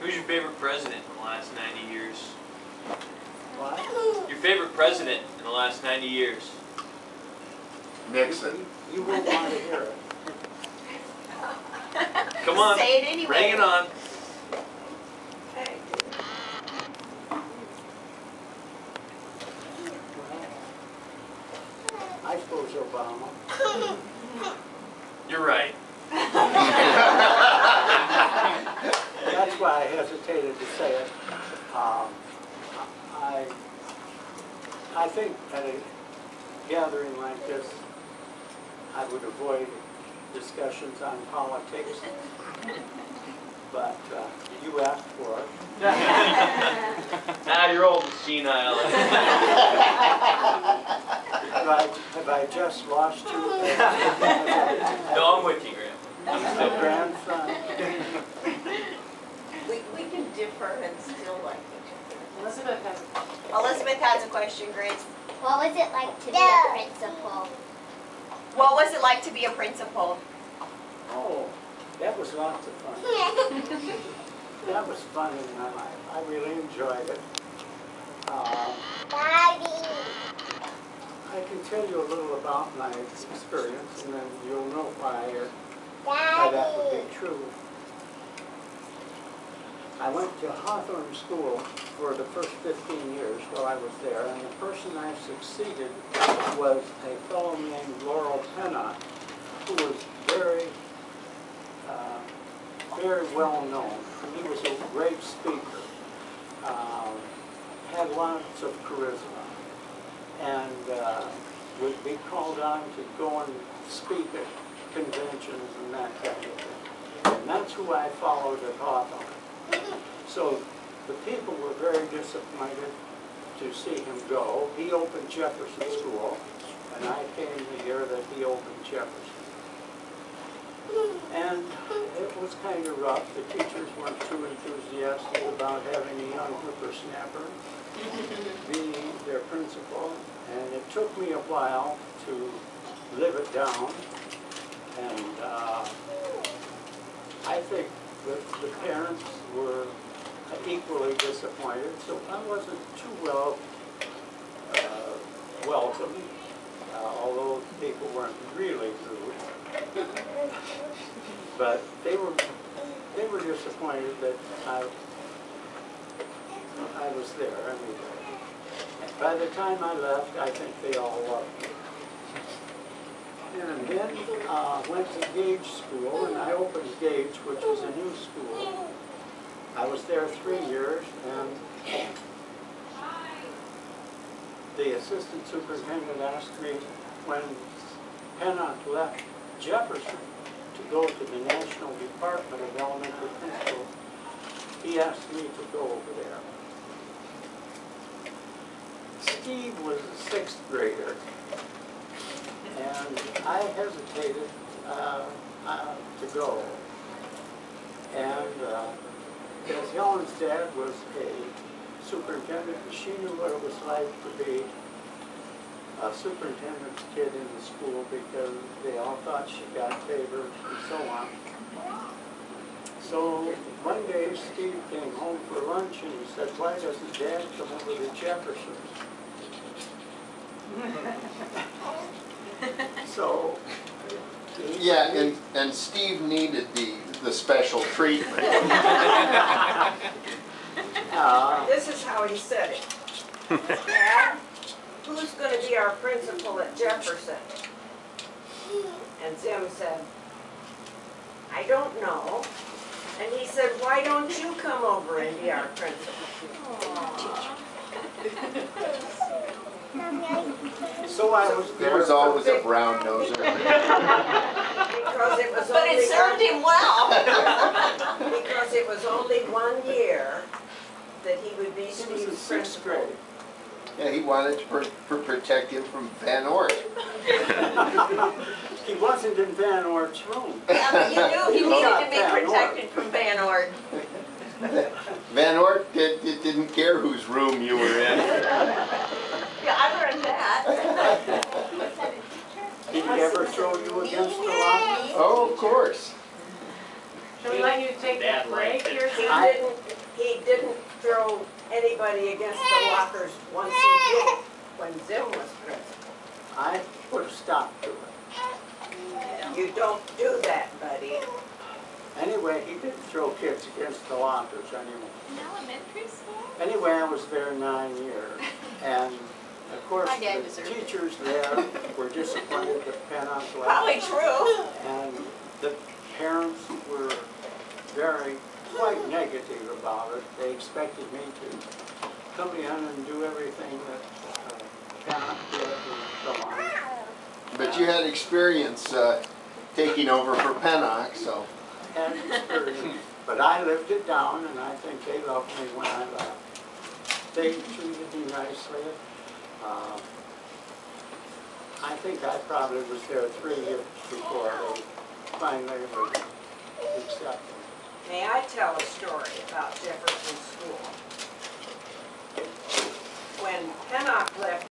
Who's your favorite president in the last 90 years? What? Your favorite president in the last 90 years? Nixon. You won't want to hear it. Come on. Say it anyway. Bring it on. I suppose Obama. You're right. That's why I hesitated to say it. I think at a gathering like this, I would avoid discussions on politics, but you asked for it. Now you're old and senile. Have I just lost you? No, I'm with you, Graham. I'm My still grandson. We can differ and still like each other. Elizabeth has a question. Elizabeth has a question, Grace. What was it like to be a principal? What was it like to be a principal? Oh, that was lots of fun. That was fun in my life. I really enjoyed it. Daddy. I can tell you a little about my experience, and then you'll know why that would be true. I went to Hawthorne School for the first 15 years while I was there, and the person I succeeded was a fellow named Laurel Penna, who was very well known. He was a great speaker, had lots of charisma, and would be called on to go and speak at conventions and that kind of thing. And that's who I followed at Hawthorne. So the people were very disappointed to see him go. He opened Jefferson School, and I came the year that he opened Jefferson. And it was kind of rough. The teachers weren't too enthusiastic about having a young whippersnapper be their principal, and it took me a while to live it down. And I think that the parents were equally disappointed, so I wasn't too well welcomed, although people weren't really rude. But they were disappointed that I was there anyway. By the time I left, I think they all loved me. And then went to Gage School, and I opened Gage, which was a new school. I was there 3 years, and the assistant superintendent asked me when Pennock left Jefferson to go to the National Department of Elementary Principals, he asked me to go over there. Steve was a 6th grader, and I hesitated to go. And as Helen's dad was a superintendent, she knew what it was like to be a superintendent's kid in the school because they all thought she got favors and so on. So one day Steve came home for lunch and he said, "Why doesn't Dad come over to Jefferson's?" So Yeah, and Steve needed the special treatment. This is how he said it. Dad, who's going to be our principal at Jefferson? And Zim said, "I don't know." And he said, "Why don't you come over and be our principal?" So I was There there. was always a brown noser. Because it was But only it served him well. because it was only 1 year that he would be He was in Steve's 6th principal. grade. Yeah, he wanted to protect him from Van Ort. He wasn't in Van Ort's room. Yeah, but you knew he needed to be Van Ort. protected from Van Ort. Van Ort didn't care whose room you were in. Yeah, I learned that. Did he ever throw you against the rock? Oh, of course. Should we let you take Dad a break liked it. here? I- Didn't didn't throw anybody against the lockers once he did it when Zim was principal. I put a stop to it. You don't do that, buddy. Anyway, he didn't throw kids against the lockers anymore. In elementary school? Anyway, I was there 9 years, and of course, My dad the deserved it. teachers there were disappointed that Pennock left. Probably true. And the parents were quite negative about it. They expected me to come in and do everything that Pennock did and so on. But you had experience taking over for Pennock, so. Had experience, but I lived it down, and I think they loved me when I left. They treated me nicely. I think I probably was there 3 years before they finally would accept me. May I tell a story about Jefferson School? When Pennock left